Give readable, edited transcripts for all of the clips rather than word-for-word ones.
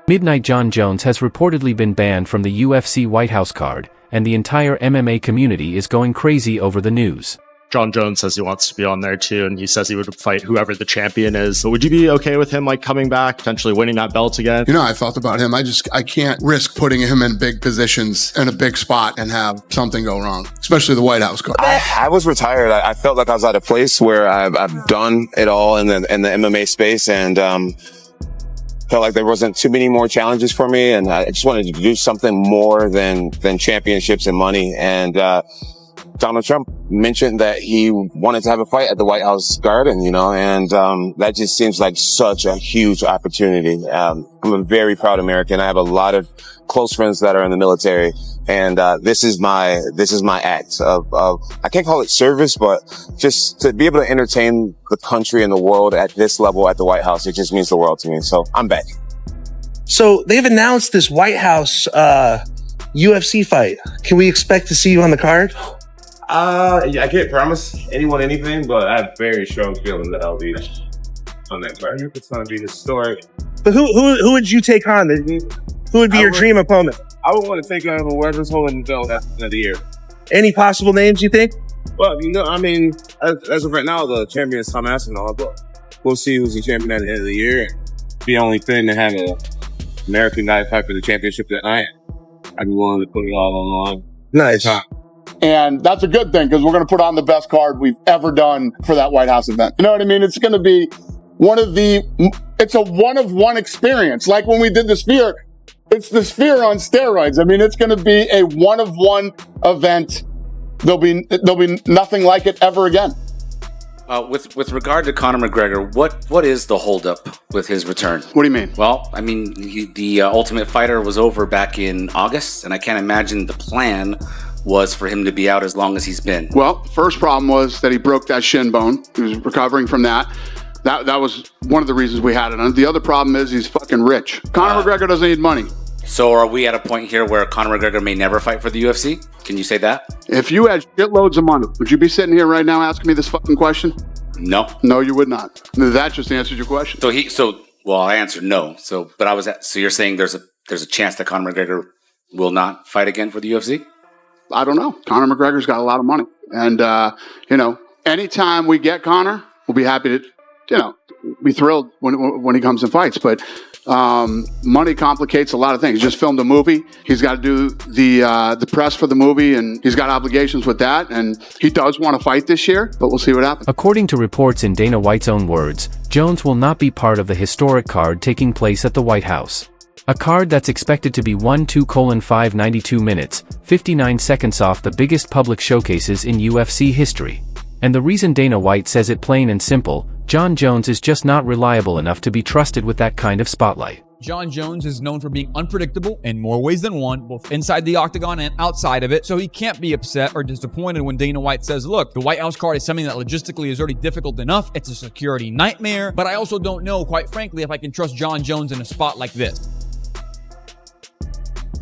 Midnight Jon Jones has reportedly been banned from the UFC White House card, and the entire MMA community is going crazy over the news. Jon Jones says he wants to be on there too, and he says he would fight whoever the champion is. So would you be okay with him like coming back, potentially winning that belt again? You know, I felt about him. I can't risk putting him in big positions in a big spot and have something go wrong, especially the White House card. I was retired. I felt like I was at a place where I've done it all in the MMA space, and felt like there wasn't too many more challenges for me, and I just wanted to do something more than championships and money. And Donald Trump mentioned that he wanted to have a fight at the White House Garden, you know, and that just seems like such a huge opportunity. I'm a very proud American. I have a lot of close friends that are in the military, and this is my act of I can't call it service, but just to be able to entertain the country and the world at this level at the White House, it just means the world to me. So I'm back. So they've announced this White House UFC fight. Can we expect to see you on the card? I can't promise anyone anything, but I have very strong feeling that I'll be on that card. It's going to be historic. But who would you take on? Who would be your dream opponent? I would want to take on whoever's holding the belt at the end of the year. Any possible names you think? Well, you know, I mean, as of right now, the champion is Tom Aspinall, but we'll see who's the champion at the end of the year. The only thing to have an American guy fight for the championship that night, I'd be willing to put it all on the line. Nice. And that's a good thing because we're going to put on the best card we've ever done for that White House event. You know what I mean? It's going to be it's a one-of-one experience. Like when we did the Sphere, it's the Sphere on steroids. I mean, it's going to be a one-of-one event. There'll be nothing like it ever again. With regard to Conor McGregor, what is the holdup with his return? What do you mean? Well, I mean, the Ultimate Fighter was over back in August, and I can't imagine the plan was for him to be out as long as he's been. Well, first problem was that he broke that shin bone. He was recovering from that. That was one of the reasons we had it on. The other problem is he's fucking rich. Conor McGregor doesn't need money. So are we at a point here where Conor McGregor may never fight for the UFC? Can you say that? If you had shitloads of money, would you be sitting here right now asking me this fucking question? No. No, you would not. That just answered your question. Well, I answered no. So you're saying there's a chance that Conor McGregor will not fight again for the UFC? I don't know. Conor McGregor's got a lot of money. And, anytime we get Conor, we'll be happy to, be thrilled when he comes and fights. But money complicates a lot of things. He just filmed a movie. He's got to do the press for the movie, and he's got obligations with that. And he does want to fight this year, but we'll see what happens. According to reports in Dana White's own words, Jones will not be part of the historic card taking place at the White House. A card that's expected to be 1-2:592 minutes, 59 seconds off the biggest public showcases in UFC history. And the reason Dana White says it plain and simple, Jon Jones is just not reliable enough to be trusted with that kind of spotlight. Jon Jones is known for being unpredictable in more ways than one, both inside the octagon and outside of it, so he can't be upset or disappointed when Dana White says, look, the White House card is something that logistically is already difficult enough, it's a security nightmare, but I also don't know, quite frankly, if I can trust Jon Jones in a spot like this.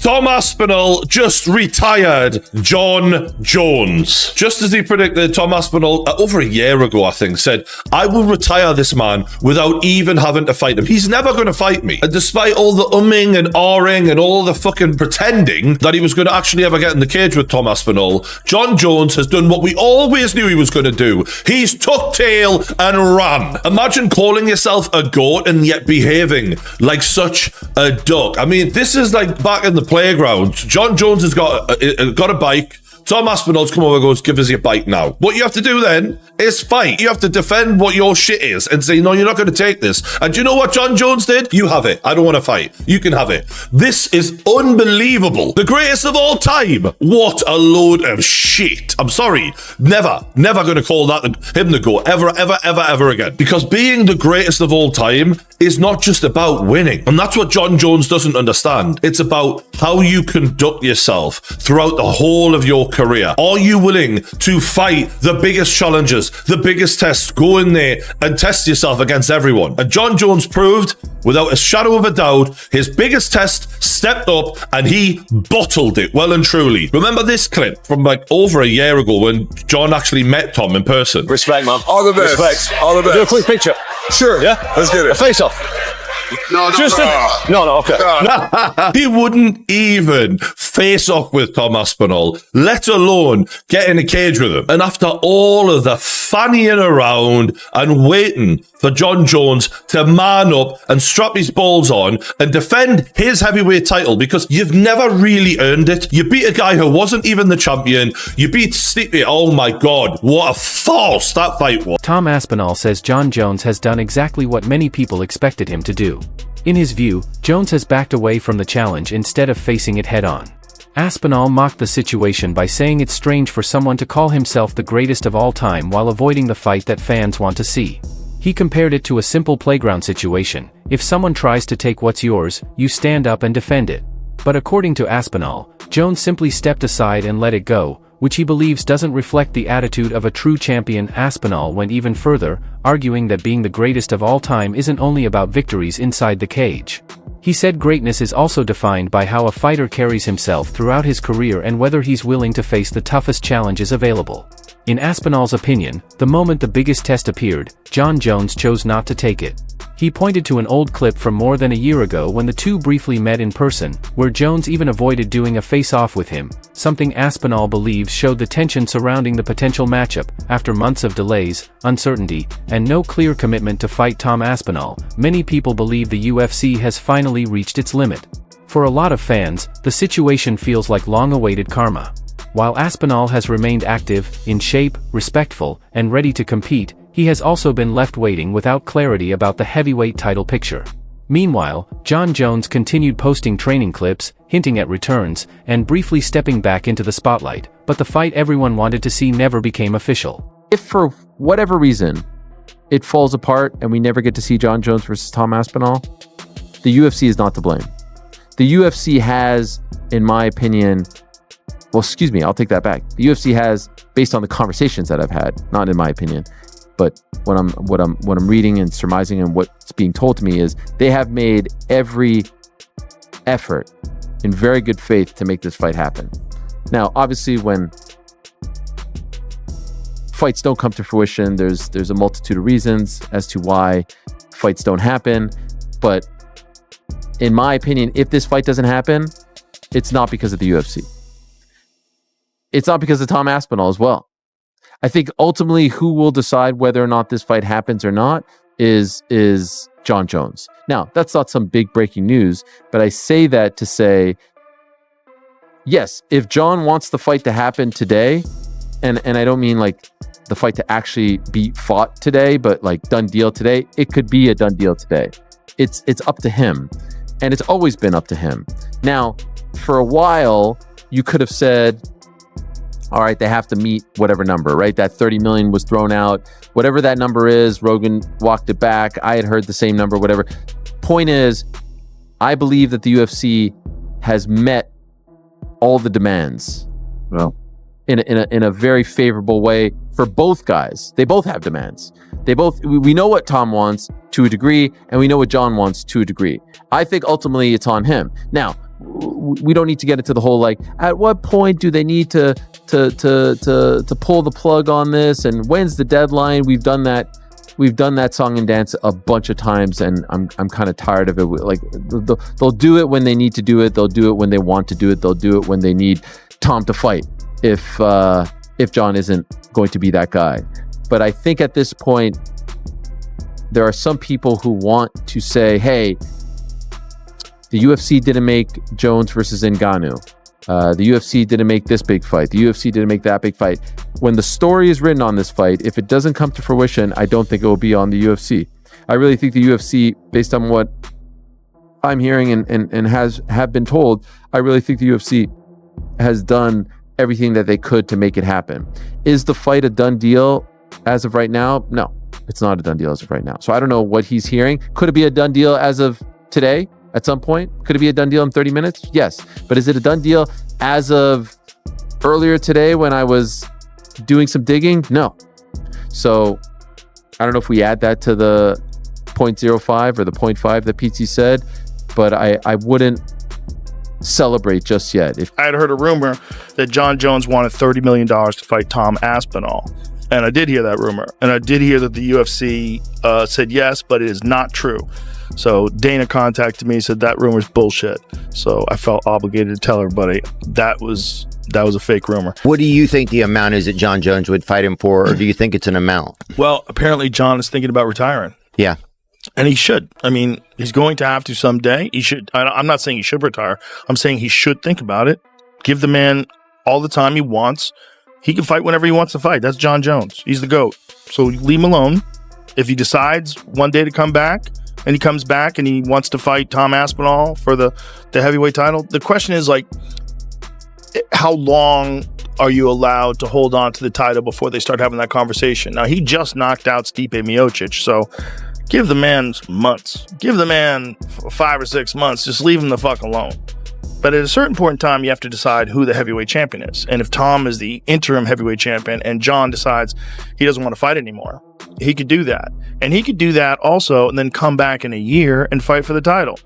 Tom Aspinall just retired Jon Jones. Just as he predicted, Tom Aspinall, over a year ago, I think, said, I will retire this man without even having to fight him. He's never going to fight me. And despite all the umming and ahhing and all the fucking pretending that he was going to actually ever get in the cage with Tom Aspinall, Jon Jones has done what we always knew he was going to do. He's tucked tail and ran. Imagine calling yourself a goat and yet behaving like such a duck. I mean, this is like back in the playground. Jon Jones has got a bike. Tom Aspinall's come over and goes, give us your bike now. What you have to do then is fight. You have to defend what your shit is and say, no, you're not going to take this. And do you know what Jon Jones did? You have it. I don't want to fight. You can have it. This is unbelievable. The greatest of all time. What a load of shit. I'm sorry. Never going to call him the GOAT ever again. Because being the greatest of all time is not just about winning. And that's what Jon Jones doesn't understand. It's about how you conduct yourself throughout the whole of your career. Are you willing to fight the biggest challenges, the biggest tests, go in there and test yourself against everyone? And Jon Jones proved, without a shadow of a doubt, his biggest test, stepped up and he bottled it well and truly. Remember this clip from like over a year ago when Jon actually met Tom in person? Respect, man. All the best. Respect. All the best. Do a quick picture. Sure. Yeah? Let's get it. A face off. Okay. He wouldn't even face off with Tom Aspinall, let alone get in a cage with him. And after all of the fannying around and waiting for Jon Jones to man up and strap his balls on and defend his heavyweight title, because you've never really earned it. You beat a guy who wasn't even the champion. You beat Stipe. Oh my God, what a farce that fight was. Tom Aspinall says Jon Jones has done exactly what many people expected him to do. In his view, Jones has backed away from the challenge instead of facing it head-on. Aspinall mocked the situation by saying it's strange for someone to call himself the greatest of all time while avoiding the fight that fans want to see. He compared it to a simple playground situation. If someone tries to take what's yours, you stand up and defend it. But according to Aspinall, Jones simply stepped aside and let it go, which he believes doesn't reflect the attitude of a true champion. Aspinall went even further, arguing that being the greatest of all time isn't only about victories inside the cage. He said greatness is also defined by how a fighter carries himself throughout his career and whether he's willing to face the toughest challenges available. In Aspinall's opinion, the moment the biggest test appeared, Jon Jones chose not to take it. He pointed to an old clip from more than a year ago when the two briefly met in person, where Jones even avoided doing a face-off with him, something Aspinall believes showed the tension surrounding the potential matchup. After months of delays, uncertainty, and no clear commitment to fight Tom Aspinall, many people believe the UFC has finally reached its limit. For a lot of fans, the situation feels like long-awaited karma. While Aspinall has remained active, in shape, respectful, and ready to compete, he has also been left waiting without clarity about the heavyweight title picture. Meanwhile, Jon Jones continued posting training clips, hinting at returns, and briefly stepping back into the spotlight, but the fight everyone wanted to see never became official. If for whatever reason it falls apart and we never get to see Jon Jones versus Tom Aspinall, the UFC is not to blame. The UFC has, in my opinion, well, excuse me, I'll take that back. The UFC has, based on the conversations that I've had, not in my opinion, but what I'm reading and surmising and what's being told to me is they have made every effort in very good faith to make this fight happen. Now, obviously, when fights don't come to fruition, there's a multitude of reasons as to why fights don't happen. But in my opinion, if this fight doesn't happen, it's not because of the UFC. It's not because of Tom Aspinall as well. I think ultimately who will decide whether or not this fight happens or not is Jon Jones. Now, that's not some big breaking news, but I say that to say, yes, if Jon wants the fight to happen today, and I don't mean like the fight to actually be fought today, but like done deal today, it could be a done deal today. It's up to him, and it's always been up to him. Now, for a while, you could have said, all right, they have to meet whatever number, right? That 30 million was thrown out. Whatever that number is, Rogan walked it back. I had heard the same number, whatever. Point is, I believe that the UFC has met all the demands. Well, in a very favorable way for both guys. They both have demands. We know what Tom wants to a degree, and we know what Jon wants to a degree. I think ultimately it's on him. Now, we don't need to get into the whole, like, at what point do they need to pull the plug on this, and when's the deadline? We've done that song and dance a bunch of times, and I'm kind of tired of it. Like, they'll do it when they need to do it. They'll do it when they want to do it. They'll do it when they need Tom to fight, if Jon isn't going to be that guy. But I think at this point, there are some people who want to say, hey, the UFC didn't make Jones versus Ngannou. The UFC didn't make this big fight. The UFC didn't make that big fight. When the story is written on this fight, if it doesn't come to fruition, I don't think it will be on the UFC. I really think the UFC, based on what I'm hearing and have been told, I really think the UFC has done everything that they could to make it happen. Is the fight a done deal as of right now? No, it's not a done deal as of right now. So I don't know what he's hearing. Could it be a done deal as of today? At some point? Could it be a done deal in 30 minutes? Yes. But is it a done deal as of earlier today when I was doing some digging? No. So I don't know if we add that to the 0.05 or the 0.5 that Pizzi said, but I wouldn't celebrate just yet. I had heard a rumor that Jon Jones wanted $30 million to fight Tom Aspinall. And I did hear that rumor. And I did hear that the UFC said yes, but it is not true. So Dana contacted me, said that rumor's bullshit. So I felt obligated to tell everybody that was a fake rumor. What do you think the amount is that Jon Jones would fight him for, or do you think it's an amount? Well, apparently Jon is thinking about retiring. Yeah. And he should. I mean, he's going to have to someday. He should. I'm not saying he should retire. I'm saying he should think about it. Give the man all the time he wants. He can fight whenever he wants to fight. That's Jon Jones. He's the GOAT. So leave him alone. If he decides one day to come back, and he comes back and he wants to fight Tom Aspinall for the heavyweight title, the question is, like, how long are you allowed to hold on to the title before they start having that conversation? Now, he just knocked out Stipe Miocic, so give the man months. Give the man 5 or 6 months. Just leave him the fuck alone. But at a certain point in time, you have to decide who the heavyweight champion is. And if Tom is the interim heavyweight champion and Jon decides he doesn't want to fight anymore, he could do that. And he could do that also and then come back in a year and fight for the title.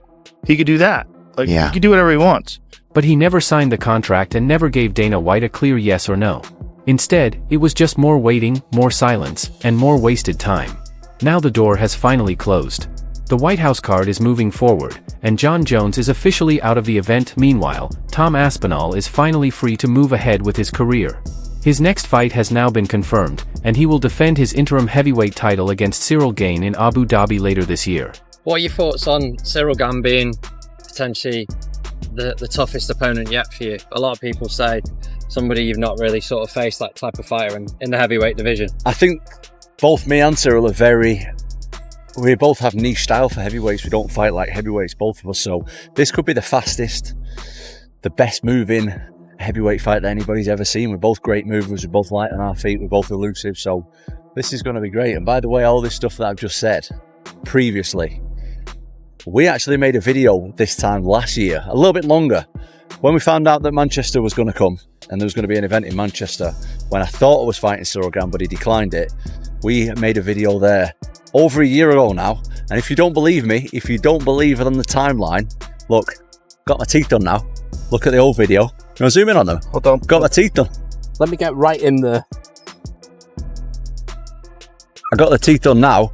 He could do that. Like, he could do whatever he wants. But he never signed the contract and never gave Dana White a clear yes or no. Instead, it was just more waiting, more silence, and more wasted time. Now the door has finally closed. The White House card is moving forward, and Jon Jones is officially out of the event. Meanwhile, Tom Aspinall is finally free to move ahead with his career. His next fight has now been confirmed, and he will defend his interim heavyweight title against Cyril Gane in Abu Dhabi later this year. What are your thoughts on Cyril Gane being potentially the toughest opponent yet for you? A lot of people say somebody you've not really sort of faced that type of fighter in the heavyweight division. I think both me and Cyril we both have niche style for heavyweights. We don't fight like heavyweights, both of us. So this could be the fastest, the best moving heavyweight fight that anybody's ever seen. We're both great movers. We're both light on our feet. We're both elusive. So this is going to be great. And by the way, all this stuff that I've just said previously, we actually made a video this time last year, a little bit longer, when we found out that Manchester was going to come and there was going to be an event in Manchester. When I thought I was fighting Cyril Gane, but he declined it, we made a video there over a year ago now. And if you don't believe me, if you don't believe it on the timeline, look, got my teeth done now. Look at the old video. You want to zoom in on them? Hold on. Got my teeth done. Let me get right in there. I got the teeth done now.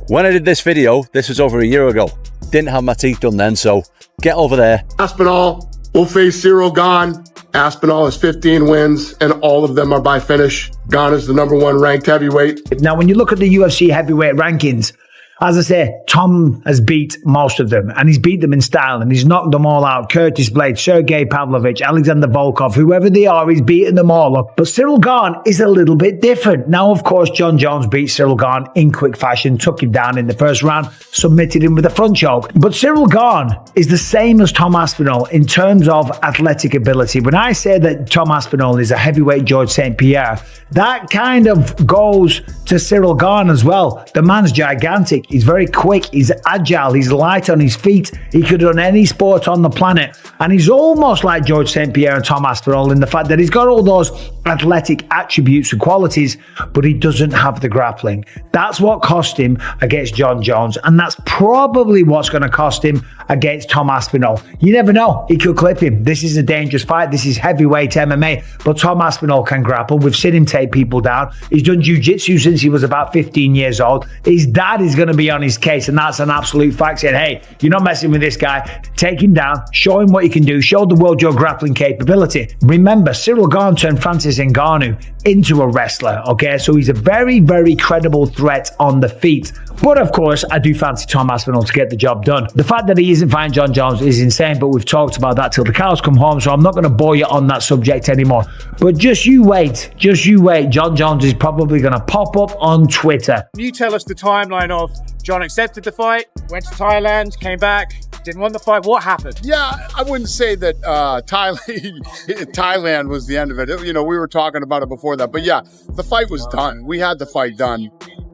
When I did this video, this was over a year ago. Didn't have my teeth done then, so get over there. Aspinall will face Cyril Gane. Aspinall has 15 wins, and all of them are by finish. Gane is the #1 ranked heavyweight. Now, when you look at the UFC heavyweight rankings, as I say, Tom has beat most of them, and he's beat them in style, and he's knocked them all out. Curtis Blade, Sergey Pavlovich, Alexander Volkov, whoever they are, he's beaten them all up. But Cyril Gane is a little bit different. Now, of course, Jon Jones beat Cyril Gane in quick fashion, took him down in the first round, submitted him with a front choke. But Cyril Gane is the same as Tom Aspinall in terms of athletic ability. When I say that Tom Aspinall is a heavyweight George St. Pierre, that kind of goes to Cyril Gane as well. The man's gigantic. He's very quick. He's agile. He's light on his feet. He could run any sport on the planet. And he's almost like George St. Pierre and Tom Aspinall in the fact that he's got all those athletic attributes and qualities, but he doesn't have the grappling. That's what cost him against Jon Jones. And that's probably what's going to cost him against Tom Aspinall. You never know. He could clip him. This is a dangerous fight. This is heavyweight MMA. But Tom Aspinall can grapple. We've seen him take people down. He's done jiu-jitsu since he was about 15 years old. His dad is going to be on his case, and that's an absolute fact. Saying, hey, you're not messing with this guy. Take him down. Show him what you can do. Show the world your grappling capability. Remember, Cyril Gane turned Francis Ngannou into a wrestler, okay? So he's a very, very credible threat on the feet. But of course, I do fancy Tom Aspinall to get the job done. The fact that he isn't fighting Jon Jones is insane, but we've talked about that till the cows come home, so I'm not going to bore you on that subject anymore. But just you wait. Jon Jones is probably going to pop up on Twitter. Can you tell us the timeline of Jon accepted the fight, went to Thailand, came back, didn't want the fight? What happened? Yeah, I wouldn't say that Thailand was the end of it. You know, we were talking about it before that. But yeah, the fight was done. We had the fight done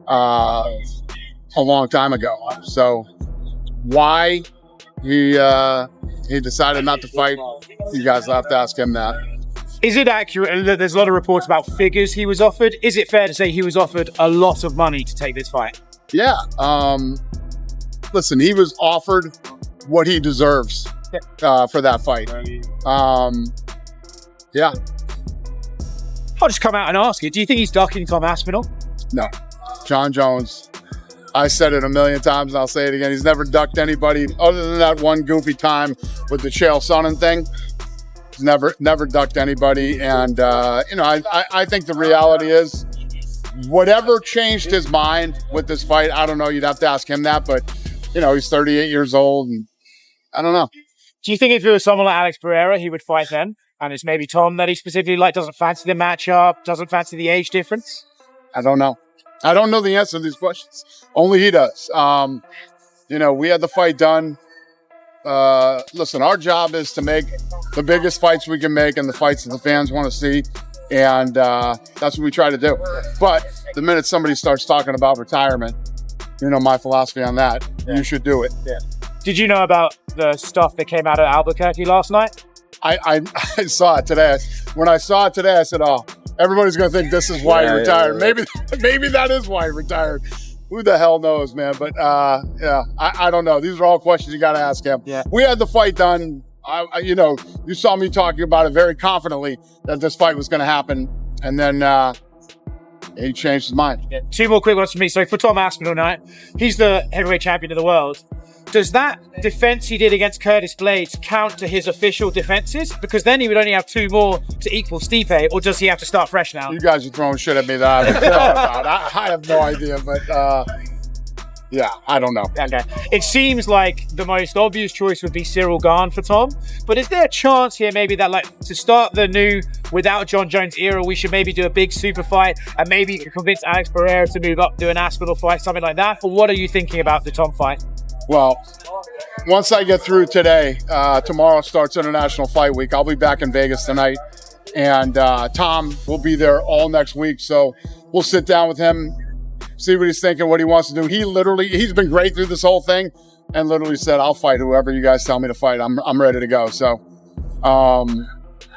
a long time ago. So why he decided not to fight, you guys will have to ask him that. Is it accurate that there's a lot of reports about figures he was offered? Is it fair to say he was offered a lot of money to take this fight? Yeah. Listen, he was offered what he deserves for that fight. Yeah. I'll just come out and ask you. Do you think he's ducking Tom Aspinall? No. Jon Jones I said it a million times and I'll say it again. He's never ducked anybody other than that one goofy time with the Chael Sonnen thing. He's never ducked anybody. And, I think the reality is whatever changed his mind with this fight, I don't know. You'd have to ask him that. But, he's 38 years old and I don't know. Do you think if it was someone like Alex Pereira, he would fight then? And it's maybe Tom that he specifically doesn't fancy the matchup, doesn't fancy the age difference? I don't know. I don't know the answer to these questions. Only he does. We had the fight done. Listen, our job is to make the biggest fights we can make and the fights that the fans want to see. And that's what we try to do. But the minute somebody starts talking about retirement, my philosophy on that, you should do it. Yeah. Did you know about the stuff that came out of Albuquerque last night? I saw it today. When I saw it today, I said, "Oh, everybody's gonna think this is why he retired." Maybe that is why he retired. Who the hell knows, man? But I don't know. These are all questions you got to ask him. Yeah. We had the fight done. You saw me talking about it very confidently that this fight was going to happen, and then he changed his mind. Yeah. 2 more quick ones for me. So for Tom Aspinall tonight, he's the heavyweight champion of the world. Does that defense he did against Curtis Blades count to his official defenses? Because then he would only have 2 more to equal Stipe, or does he have to start fresh now? You guys are throwing shit at me that I haven't thought about. I have no idea, but I don't know. Okay. It seems like the most obvious choice would be Cyril Gane for Tom, but is there a chance here maybe that to start the new without Jon Jones era, we should maybe do a big super fight and maybe you can convince Alex Pereira to move up, do an Aspinall fight, something like that? Or what are you thinking about the Tom fight? Well, once I get through today, tomorrow starts International Fight Week. I'll be back in Vegas tonight, and Tom will be there all next week. So we'll sit down with him, see what he's thinking, what he wants to do. He's been great through this whole thing, and literally said, "I'll fight whoever you guys tell me to fight. I'm ready to go." So,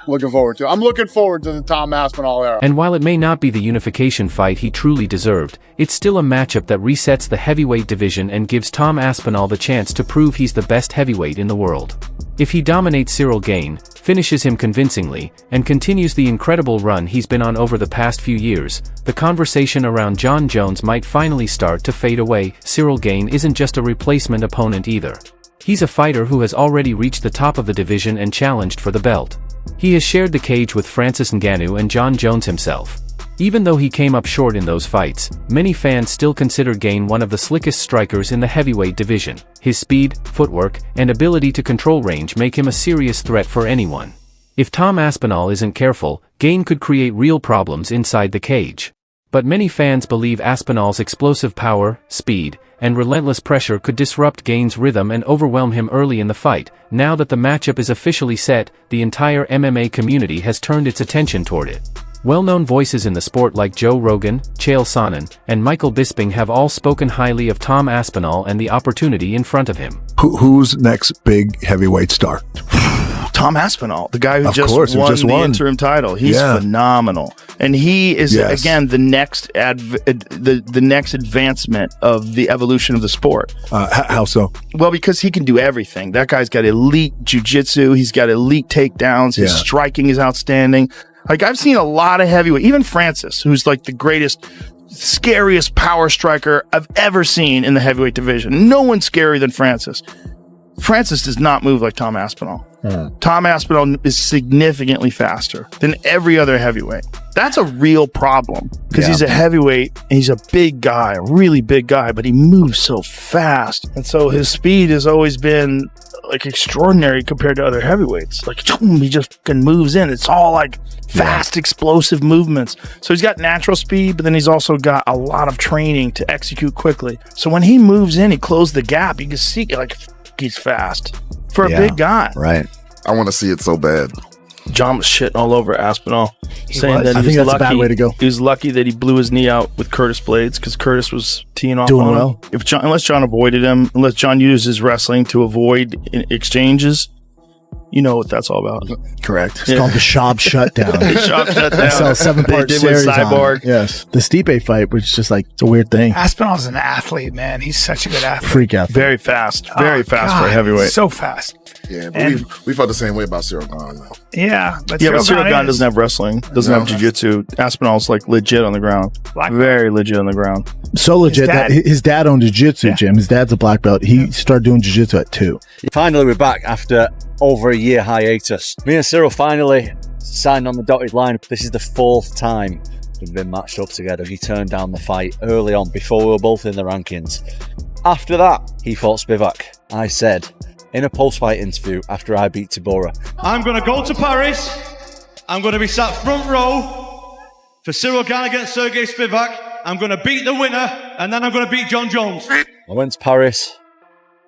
looking forward to it. I'm looking forward to the Tom Aspinall era. And while it may not be the unification fight he truly deserved, it's still a matchup that resets the heavyweight division and gives Tom Aspinall the chance to prove he's the best heavyweight in the world. If he dominates Cyril Gane, finishes him convincingly, and continues the incredible run he's been on over the past few years, the conversation around Jon Jones might finally start to fade away. Cyril Gane isn't just a replacement opponent either. He's a fighter who has already reached the top of the division and challenged for the belt. He has shared the cage with Francis Ngannou and Jon Jones himself. Even though he came up short in those fights, many fans still consider Gane one of the slickest strikers in the heavyweight division. His speed, footwork, and ability to control range make him a serious threat for anyone. If Tom Aspinall isn't careful, Gane could create real problems inside the cage. But many fans believe Aspinall's explosive power, speed, and relentless pressure could disrupt Gane's rhythm and overwhelm him early in the fight. Now that the matchup is officially set, the entire MMA community has turned its attention toward it. Well-known voices in the sport like Joe Rogan, Chael Sonnen, and Michael Bisping have all spoken highly of Tom Aspinall and the opportunity in front of him. Who's next big heavyweight star? Tom Aspinall, the guy who just won the interim title. He's phenomenal. And he is, again, the next the next advancement of the evolution of the sport. How so? Well, because he can do everything. That guy's got elite jiu-jitsu. He's got elite takedowns. His striking is outstanding. Like, I've seen a lot of heavyweight, even Francis, who's like the greatest, scariest power striker I've ever seen in the heavyweight division. No one's scarier than Francis. Francis does not move like Tom Aspinall. Tom Aspinall is significantly faster than every other heavyweight. That's a real problem because he's a heavyweight and he's a big guy, a really big guy, but he moves so fast. And so his speed has always been like extraordinary compared to other heavyweights. Like, he just fucking moves in. It's all like fast, explosive movements. So he's got natural speed, but then he's also got a lot of training to execute quickly. So when he moves in, he closes the gap. You can see like he's fast for a big guy. Right. I want to see it so bad. John was shitting all over Aspinall, saying that I think that's a bad way to go. He was lucky that he blew his knee out with Curtis Blades because Curtis was teeing off Doing on well. him. Unless John avoided him, unless John used his wrestling to avoid exchanges, you know what that's all about. Correct. It's called the Schaub Shutdown. The Schaub Shutdown. That's a 7-part series on it. Yes. The Stipe fight, which is just like, it's a weird thing. Aspinall's an athlete, man. He's such a good athlete. Freak athlete. Very fast. Very fast for a heavyweight. So fast. Yeah, but And- we felt the same way about Cyril Gane, though. Yeah, but Cyril Gane doesn't have wrestling, doesn't have jiu-jitsu. Aspinall's like legit on the ground. Very legit on the ground. So legit that his dad owned jiu-jitsu, Jim. His dad's a black belt. He started doing jiu-jitsu at 2. Finally, we're back after over a year hiatus. Me and Cyril finally signed on the dotted line. This is the 4th time we've been matched up together. He turned down the fight early on before we were both in the rankings. After that, he fought Spivak. I said in a post-fight interview after I beat Tibora, I'm going to go to Paris. I'm going to be sat front row for Cyril Gane against Sergey Spivak. I'm going to beat the winner, and then I'm going to beat Jon Jones. I went to Paris.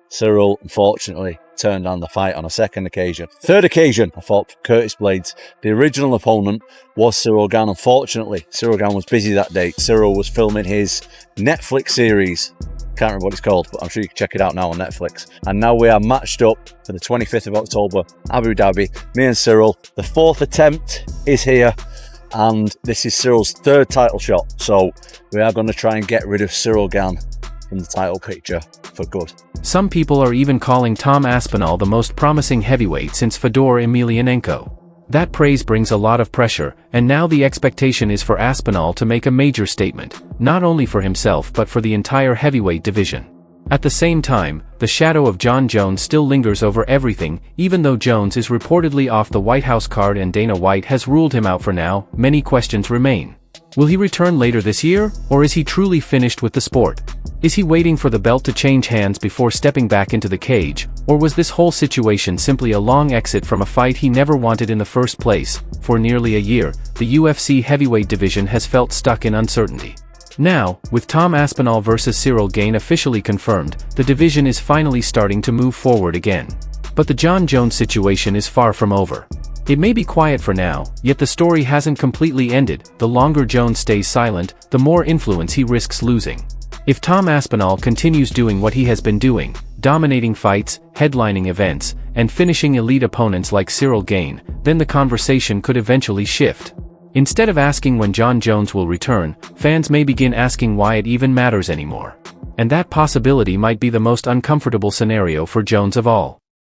Cyril, unfortunately, turned down the fight on a second occasion. Third occasion, I fought Curtis Blades. The original opponent was Cyril Gane. Unfortunately, Cyril Gane was busy that day. Cyril was filming his Netflix series. Can't remember what it's called, but I'm sure you can check it out now on Netflix. And now we are matched up for the 25th of October, Abu Dhabi. Me and Cyril. The 4th attempt is here, and this is Cyril's 3rd title shot. So we are going to try and get rid of Cyril Gane from the title picture for good. Some people are even calling Tom Aspinall the most promising heavyweight since Fedor Emelianenko. That praise brings a lot of pressure, and now the expectation is for Aspinall to make a major statement, not only for himself but for the entire heavyweight division. At the same time, the shadow of Jon Jones still lingers over everything. Even though Jones is reportedly off the White House card and Dana White has ruled him out for now, many questions remain. Will he return later this year, or is he truly finished with the sport? Is he waiting for the belt to change hands before stepping back into the cage, or was this whole situation simply a long exit from a fight he never wanted in the first place? For nearly a year, the UFC heavyweight division has felt stuck in uncertainty. Now, with Tom Aspinall vs Cyril Gane officially confirmed, the division is finally starting to move forward again. But the Jon Jones situation is far from over. It may be quiet for now, yet the story hasn't completely ended. The longer Jones stays silent, the more influence he risks losing. If Tom Aspinall continues doing what he has been doing, dominating fights, headlining events, and finishing elite opponents like Cyril Gane, then the conversation could eventually shift. Instead of asking when Jon Jones will return, fans may begin asking why it even matters anymore. And that possibility might be the most uncomfortable scenario for Jones of all.